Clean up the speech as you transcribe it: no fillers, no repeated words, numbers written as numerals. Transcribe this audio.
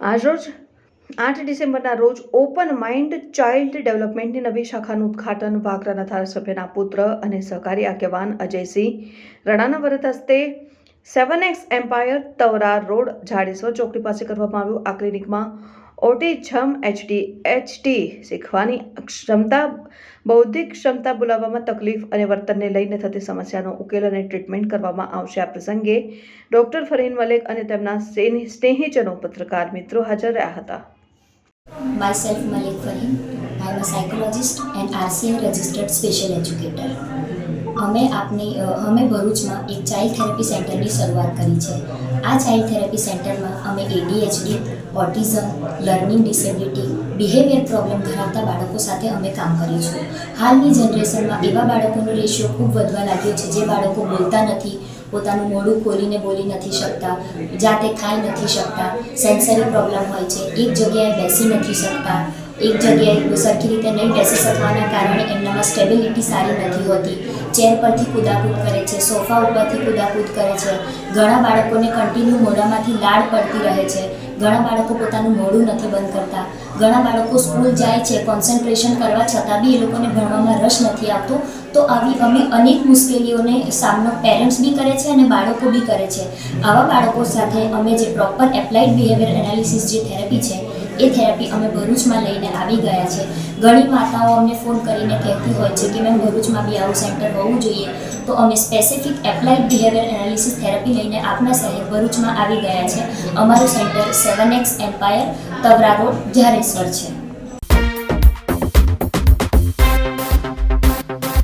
આજરોજ 8 ડિસેમ્બરના રોજ ઓપન માઇન્ડ ચાઇલ્ડ ડેવલપમેન્ટની નવી શાખાનું ઉદ્ઘાટન વાગરાના ધારાસભ્યના પુત્ર અને સહકારી આગેવાન અજયસિંહ રણાના વરદ હસ્તે 7X umpire Tavra road Jadeshwar ચોકડી પાસે કરવામાં આવ્યું। આ ક્લિનિકમાં ઓટિઝમ એચડી શીખવાની ક્ષમતા, બૌદ્ધિક ક્ષમતા, બોલાવવામાં તકલીફ અને વર્તનને લઈને થતી સમસ્યાનો ઉકેલ અને ટ્રીટમેન્ટ કરવામાં આવશે। આ પ્રસંગે ડોક્ટર ફરહીન મલેક અને તેમના સ્નેહીજનો, પત્રકાર મિત્રો હાજર રહ્યા હતા। Myself Malik Farheen. I am a psychologist and RCA registered special educator. અમે ભરૂચમાં એક ચાઇલ્ડ થેરેપી સેન્ટરની શરૂઆત કરી છે। આ ચાઇલ્ડ થેરેપી સેન્ટરમાં અમે ADHD, autism, learning disability, behaviour problem ધરાવતા બાળકો સાથે અમે કામ કરીશું। હાલની જનરેશનમાં એવા બાળકોનો રેશિયો ખૂબ વધવા લાગ્યો છે જે બાળકો બોલતા નથી, પોતાનું મોઢું ખોલીને બોલી નથી શકતા, જાતે ખાઈ નથી શકતા, સેન્સરી પ્રોબ્લેમ હોય છે, એક જગ્યાએ બેસી નથી શકતા, એક જગ્યાએ સરખી રીતે નહીં બેસી શકવાના કારણે એમનામાં સ્ટેબિલિટી સારી નથી હોતી, ચેર પરથી કૂદાકૂદ કરે છે, સોફા ઉપરથી કૂદાકૂદ કરે છે, ઘણા બાળકોને કન્ટિન્યુ મોઢામાંથી લાળ પડતી રહે છે, ઘણા બાળકો પોતાનું મોઢું નથી બંધ કરતા, ઘણા બાળકો સ્કૂલ જાય છે કોન્સન્ટ્રેશન કરવા છતાં બી એ લોકોને ભણવામાં રસ નથી આવતો। તો આવી અમે અનેક મુશ્કેલીઓને સામનો પેરેન્ટ્સ બી કરે છે અને બાળકો બી કરે છે। આવા બાળકો સાથે અમે જે પ્રોપર એપ્લાઇડ બિહેવિયર એનાલિસિસ જે થેરેપી છે એ થેરેપી અમે ભરૂચમાં લઈને આવી ગયા છે। ઘણી માતાઓ અમને ફોન કરીને કહેતી હોય છે કે મેમ ભરૂચમાં બી આવું સેન્ટર હોવું જોઈએ, તો અમે specific applied behaviour analysis therapy લઈને આપના શહેર ભરૂચમાં આવી ગયા છે। અમારું centre 7X umpire Tavra road Jadeshwar છે।